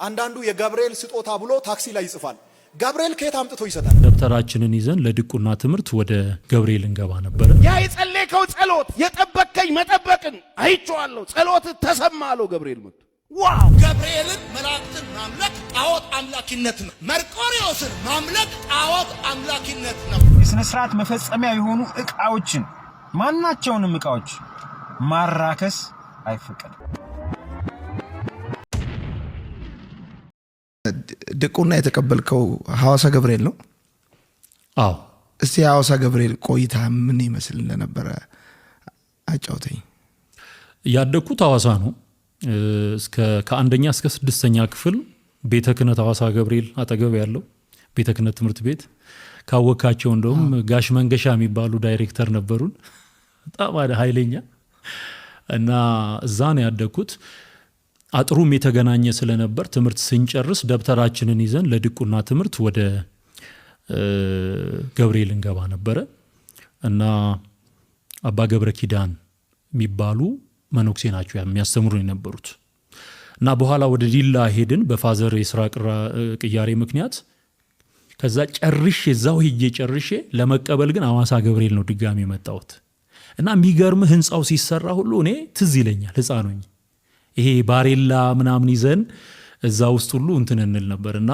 አንዳንዱ የገብርኤል ስጦታ ብሎ ታክሲ ላይ ይጽፋል። ገብርኤል ከየት አምጥቶ ይሰጣል? ደብተራችንን ይዘን ለድቁና ትምህርት ወደ ገብርኤል እንገባ ነበር። ያ የጸለይከው ጸሎት የጠበቀኝ መጠበቅን አይቼዋለሁ። ጸሎት ተሰማለው ገብርኤል መጥቶ ዋው! ገብርኤልን መላእክትን ማምለክ ጣዖት አምላኪነት ነው። መርቆሪዎስን ማምለክ ጣዖት አምላኪነት ነው። የሥነ ሥርዓት መፈጸሚያ የሆኑ ዕቃዎችን ማናቸውንም ዕቃዎች ማራከስ አይፈቀድም። ድቁና የተቀበልከው ሐዋሳ ገብርኤል ነው? አዎ። እስቲ ሐዋሳ ገብርኤል ቆይታ ምን ይመስል እንደነበረ አጫውተኝ። ያደኩት ሐዋሳ ነው። ከአንደኛ እስከ 6ኛ ክፍል ቤተ ክህነት ሐዋሳ ገብርኤል አጠገብ ያለው ቤተ ክህነት ትምህርት ቤት ካወካቸው እንደውም ጋሽ መንገሻ የሚባሉ ዳይሬክተር ነበሩን። በጣም ኃይለኛ እና እዛ ነው ያደኩት። አጥሩም የተገናኘ ስለነበር ትምህርት ስንጨርስ ደብተራችንን ይዘን ለድቁና ትምህርት ወደ ገብርኤል እንገባ ነበረ እና አባ ገብረ ኪዳን የሚባሉ መነኩሴ ናቸው የሚያስተምሩ የነበሩት እና በኋላ ወደ ዲላ ሄድን በፋዘር የሥራ ቅያሬ ምክንያት። ከዛ ጨርሼ እዛው ሄጄ ጨርሼ ለመቀበል ግን ሐዋሳ ገብርኤል ነው ድጋሚ የመጣሁት እና የሚገርም ህንጻው ሲሰራ ሁሉ እኔ ትዝ ይለኛል። ህፃን ነኝ። ይሄ ባሬላ ምናምን ይዘን እዛ ውስጥ ሁሉ እንትን እንል ነበርና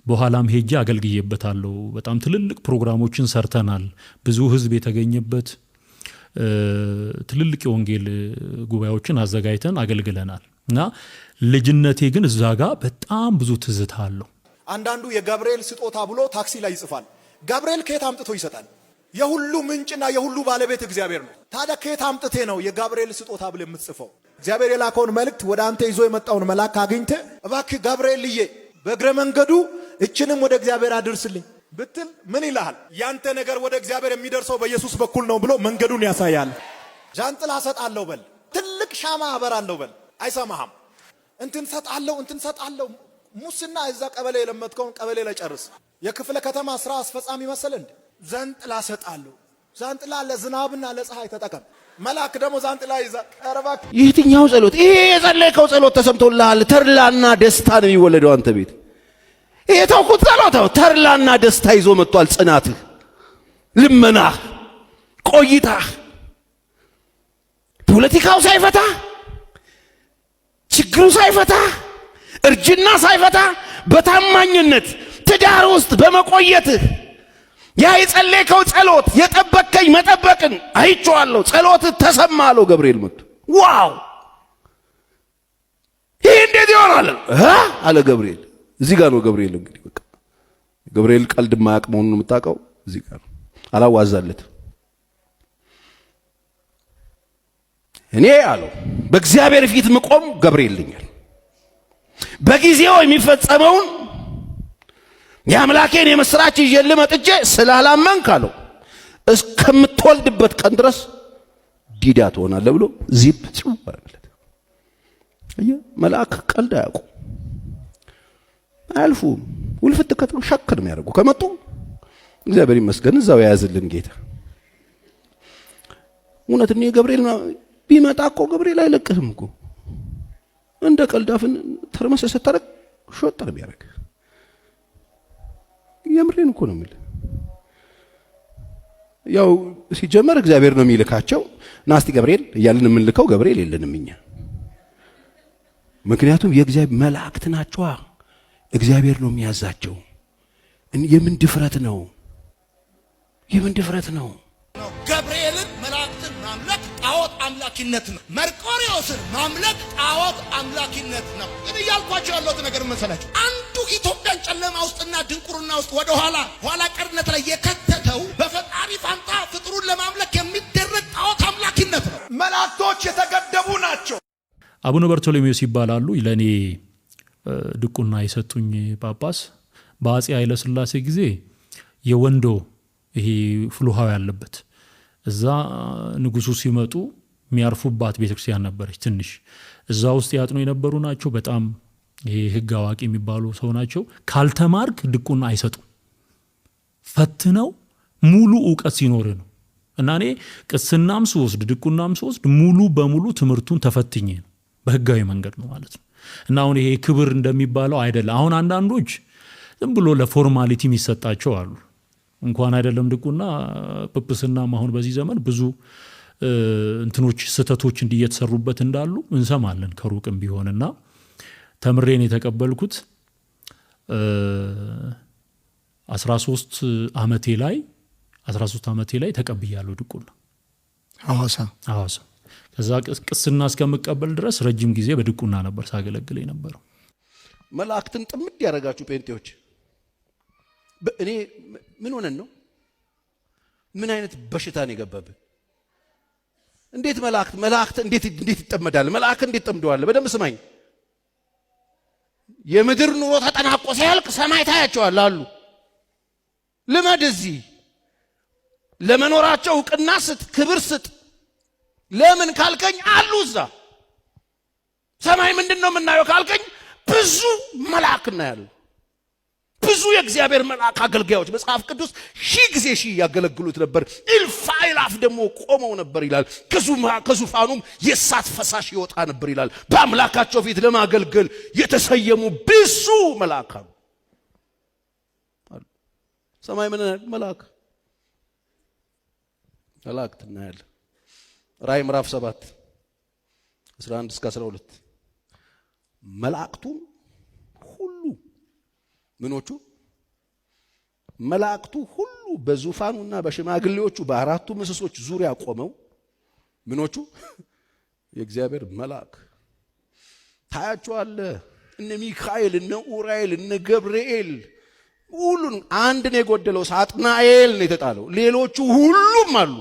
በኋላም ሄጄ አገልግዬበታለሁ። በጣም ትልልቅ ፕሮግራሞችን ሰርተናል። ብዙ ህዝብ የተገኘበት ትልልቅ የወንጌል ጉባኤዎችን አዘጋጅተን አገልግለናል እና ልጅነቴ ግን እዛ ጋር በጣም ብዙ ትዝታ አለው። አንዳንዱ የገብርኤል ስጦታ ብሎ ታክሲ ላይ ይጽፋል። ገብርኤል ከየት አምጥቶ ይሰጣል? የሁሉ ምንጭና የሁሉ ባለቤት እግዚአብሔር ነው። ታዲያ ከየት አምጥቴ ነው የገብርኤል ስጦታ ብለ የምትጽፈው? እግዚአብሔር የላከውን መልእክት ወደ አንተ ይዞ የመጣውን መልአክ አግኝተ እባክህ ገብርኤልዬ በእግረ መንገዱ እችንም ወደ እግዚአብሔር አድርስልኝ ብትል ምን ይልሃል? ያንተ ነገር ወደ እግዚአብሔር የሚደርሰው በኢየሱስ በኩል ነው ብሎ መንገዱን ያሳያል። ጃንጥላ ሰጣለሁ በል፣ ትልቅ ሻማ አበራለሁ በል፣ አይሰማህም። እንትን ሰጣለሁ ሙስና እዛ ቀበሌ የለመድከውን ቀበሌ ላይ ጨርስ። የክፍለ ከተማ ስራ አስፈጻሚ መሰለ እንዴ? ዛንጥላ ሰጣለሁ። ዛንጥላ ለዝናብና ለፀሐይ ተጠቀም። መልአክ ደግሞ ዛንጥላ ይዛ ቀረባክ። የትኛው ጸሎት? ይሄ የጸለይከው ጸሎት ተሰምቶልሃል። ተርላና ደስታ ነው የሚወለደው አንተ ቤት። ይሄ ተውኩት ጸሎት ተርላና ደስታ ይዞ መጥቷል። ጽናትህ፣ ልመናህ፣ ቆይታህ ፖለቲካው ሳይፈታ ችግሩ ሳይፈታ እርጅና ሳይፈታ በታማኝነት ትዳር ውስጥ በመቆየትህ ያ የጸለይከው ጸሎት የጠበቀኝ መጠበቅን አይቼዋለሁ። ጸሎት ተሰማለው ገብርኤል መጥቶ ዋው! ይሄ እንዴት ይሆናል አለ ገብርኤል። እዚህ ጋር ነው ገብርኤል። እንግዲህ በቃ ገብርኤል ቀልድ ማያቅ መሆኑን የምታውቀው እዚህ ጋር ነው። አላዋዛለት። እኔ አለው በእግዚአብሔር ፊት ምቆም ገብርኤል ልኛል። በጊዜው የሚፈጸመውን የአምላኬን የምስራች ይዤ መጥቼ ስላላመንክ አለው እስከምትወልድበት ቀን ድረስ ዲዳ ትሆናለህ ብሎ ዚፕ ጽው አረለት። መልአክ ቀልድ አያውቁ አልፉ ውልፍት ከተው ሸክር የሚያደርጉ ከመጡ እግዚአብሔር ይመስገን እዛው ያያዝልን ጌታ። እውነት ነው። ገብርኤል ቢመጣ እኮ ገብርኤል አይለቅህም እኮ እንደ ቀልዳፍን ተርመሰ ሰተረክ ሾጣር ቢያረክ የምሬን እኮ ነው የሚል። ያው ሲጀመር እግዚአብሔር ነው የሚልካቸው። ናስቲ ገብርኤል እያልን የምንልከው ገብርኤል የለንም እኛ። ምክንያቱም የእግዚአብሔር መላእክት ናቸው። እግዚአብሔር ነው የሚያዛቸው። የምን ድፍረት ነው? የምን ድፍረት ነው? ገብርኤልን መላእክትን ማምለክ ጣዖት አምላኪነት ነው። መርቆሪዎስን ማምለክ ጣዖት አምላኪነት ነው። ግን እያልኳቸው ያለሁት ነገር መሰላችሁ? አንዱ ኢትዮጵያን ጨለማ ውስጥና ድንቁርና ውስጥ ወደ ኋላ ቀርነት ላይ የከተተው በፈጣሪ ፋንታ ፍጥሩን ለማምለክ የሚደረግ ጣዖት አምላኪነት ነው። መላእክቶች የተገደቡ ናቸው። አቡነ በርቶሎሜዎስ ይባላሉ። ለኔ ድቁና የሰጡኝ ጳጳስ በአፄ ኃይለ ሥላሴ ጊዜ የወንዶ ይሄ ፍሉሃው ያለበት እዛ ንጉሱ ሲመጡ የሚያርፉባት ቤተክርስቲያን ነበረች ትንሽ። እዛ ውስጥ ያጥኑ የነበሩ ናቸው። በጣም ይሄ ህግ አዋቂ የሚባሉ ሰው ናቸው። ካልተማርክ ድቁና አይሰጡም። ፈትነው ሙሉ ዕውቀት ሲኖር ነው። እና እኔ ቅስናም ስወስድ ድቁናም ስወስድ ሙሉ በሙሉ ትምህርቱን ተፈትኜ ነው። በህጋዊ መንገድ ነው ማለት ነው። እና አሁን ይሄ ክብር እንደሚባለው አይደለም። አሁን አንዳንዶች ዝም ብሎ ለፎርማሊቲ የሚሰጣቸው አሉ። እንኳን አይደለም ድቁና ጵጵስናም አሁን በዚህ ዘመን ብዙ እንትኖች ስተቶች እንዲየተሰሩበት እንዳሉ እንሰማለን ከሩቅም ቢሆንና ተምሬን የተቀበልኩት 13 ዓመቴ ላይ ተቀብያለሁ ድቁና ሐዋሳ። ከዛ ቅስና እስከምቀበል ድረስ ረጅም ጊዜ በድቁና ነበር ሳገለግል የነበረው። መላእክትን ጥምድ ያደረጋችሁ ጴንጤዎች እኔ ምን ሆነን ነው? ምን አይነት በሽታን የገባብን? እንዴት መላእክት እንዴት ይጠመዳል? መልአክ እንዴት ጠምደዋል? በደንብ ስማኝ። የምድር ኑሮ ተጠናቆ ሲያልቅ ሰማይ ታያቸዋል አሉ። ልመድ እዚህ ለመኖራቸው ዕውቅና ስጥ፣ ክብር ስጥ። ለምን ካልከኝ አሉ እዛ ሰማይ ምንድነው የምናየው ካልከኝ ብዙ መልአክ እናያለን። ብዙ የእግዚአብሔር መልአክ አገልጋዮች መጽሐፍ ቅዱስ 1000 ጊዜ ያገለግሉት ነበር። እልፍ አእላፍ ደግሞ ቆመው ነበር ይላል። ከዙፋኑም የእሳት ፈሳሽ ይወጣ ነበር ይላል። በአምላካቸው ፊት ለማገልገል የተሰየሙ ብዙ መልአክ አሉ። ሰማይ ምን መልአክ እናያለን። ራእይ ምዕራፍ 7 11 እስከ 12 መላእክቱ ሁሉ ምኖቹ መላእክቱ ሁሉ በዙፋኑና በሽማግሌዎቹ በአራቱ ምሰሶች ዙሪያ ቆመው ምኖቹ የእግዚአብሔር መልአክ ታያቸዋለህ። እነ ሚካኤል፣ እነ ኡራኤል፣ እነ ገብርኤል ሁሉን አንድ ነው የጎደለው። ሳጥናኤል ነው የተጣለው። ሌሎቹ ሁሉም አሉ።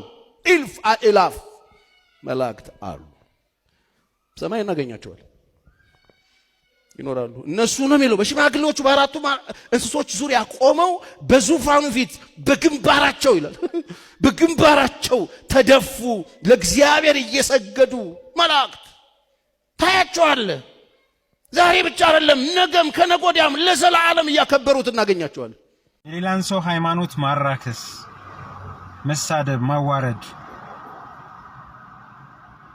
እልፍ አእላፍ መላእክት አሉ። ሰማይ እናገኛቸዋል ይኖራሉ። እነሱ ነው የሚለው በሽማግሌዎቹ በአራቱ እንስሶች ዙሪያ ቆመው በዙፋኑ ፊት በግንባራቸው ይላል በግንባራቸው ተደፉ ለእግዚአብሔር እየሰገዱ መላእክት ታያቸዋለህ። ዛሬ ብቻ አይደለም ነገም ከነጎዲያም ለዘላለም እያከበሩት እናገኛቸዋለን። የሌላን ሰው ሃይማኖት ማራከስ፣ መሳደብ፣ ማዋረድ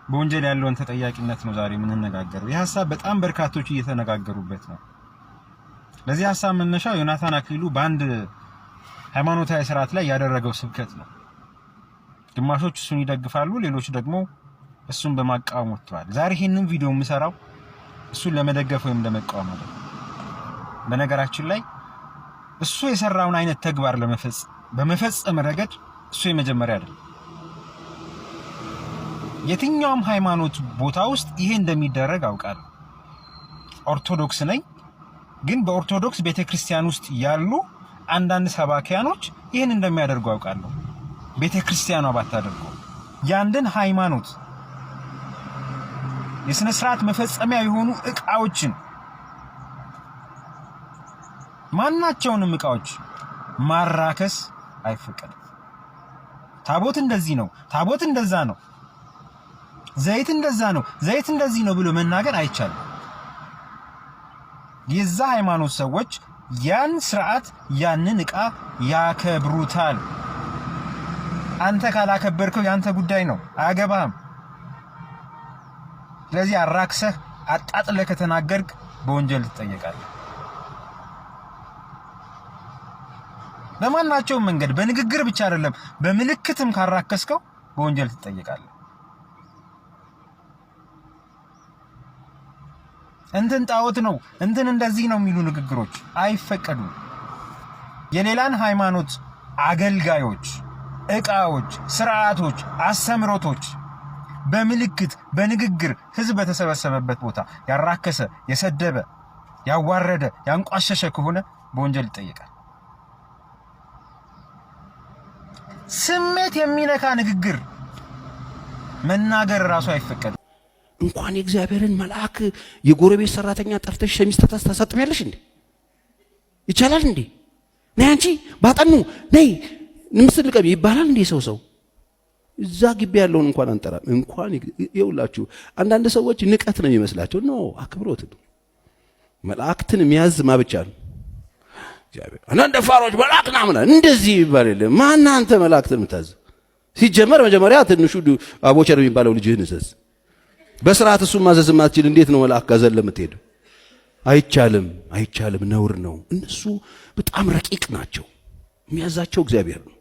በወንጀል ያለውን ተጠያቂነት ነው ዛሬ የምንነጋገረው። ይህ ሐሳብ በጣም በርካቶች እየተነጋገሩበት ነው። ለዚህ ሐሳብ መነሻ ዮናታን አክሊሉ በአንድ ሃይማኖታዊ ስርዓት ላይ ያደረገው ስብከት ነው። ግማሾች እሱን ይደግፋሉ፣ ሌሎች ደግሞ እሱን በማቃወም ወጥተዋል። ዛሬ ይሄንን ቪዲዮ የምሰራው እሱን ለመደገፍ ወይም ለመቃወም አይደለም። በነገራችን ላይ እሱ የሰራውን አይነት ተግባር በመፈጸም ረገድ እሱ የመጀመሪያ አይደለም። የትኛውም ሃይማኖት ቦታ ውስጥ ይሄ እንደሚደረግ አውቃለሁ። ኦርቶዶክስ ነኝ፣ ግን በኦርቶዶክስ ቤተክርስቲያን ውስጥ ያሉ አንዳንድ ሰባኪያኖች ይሄን እንደሚያደርጉ አውቃለሁ። ቤተክርስቲያኗ ባታደርገው ያንድን ሃይማኖት የሥነ ሥርዓት መፈጸሚያ የሆኑ ዕቃዎችን ማናቸውንም ዕቃዎች ማራከስ አይፈቀድም። ታቦት እንደዚህ ነው፣ ታቦት እንደዛ ነው፣ ዘይት እንደዛ ነው፣ ዘይት እንደዚህ ነው ብሎ መናገር አይቻልም። የዛ ሃይማኖት ሰዎች ያን ስርዓት ያንን ዕቃ ያከብሩታል። አንተ ካላከበርከው ያንተ ጉዳይ ነው፣ አያገባህም። ስለዚህ አራክሰህ አጣጥለህ ከተናገርክ በወንጀል ትጠየቃለህ። በማናቸውም መንገድ በንግግር ብቻ አይደለም በምልክትም ካራከስከው በወንጀል ትጠየቃለህ። እንትን ጣዖት ነው እንትን እንደዚህ ነው የሚሉ ንግግሮች አይፈቀዱም። የሌላን ሃይማኖት አገልጋዮች፣ ዕቃዎች፣ ስርዓቶች፣ አስተምሮቶች በምልክት በንግግር ህዝብ በተሰበሰበበት ቦታ ያራከሰ፣ የሰደበ፣ ያዋረደ፣ ያንቋሸሸ ከሆነ በወንጀል ይጠየቃል። ስሜት የሚነካ ንግግር መናገር ራሱ አይፈቀድም። እንኳን የእግዚአብሔርን መልአክ የጎረቤት ሰራተኛ ጠርተሽ ሸሚዝ ታሳጥቢያለሽ እንዴ? ይቻላል እንዴ? ነይ አንቺ ባጠኑ ነይ ምስል ልቀቢ ይባላል እንዴ? ሰው እዛ ግቢ ያለውን እንኳን አንጠራም። እንኳን ይውላችሁ አንዳንድ ሰዎች ንቀት ነው የሚመስላቸው። ነው አክብሮት ነው። መልአክትን የሚያዝ ማብቻ ነው እግዚአብሔር። አንዳንድ ፋሮች መልአክ ናምና እንደዚህ ይባል የለም። ማን አንተ መልአክትን የምታዝ? ሲጀመር መጀመሪያ ትንሹ አቦቸር የሚባለው ልጅህን እዘዝ። በስርዓት እሱን ማዘዝ ማትችል እንዴት ነው መልአክ ጋር ዘለ የምትሄደው? አይቻልም አይቻልም ነውር ነው። እነሱ በጣም ረቂቅ ናቸው። የሚያዛቸው እግዚአብሔር ነው።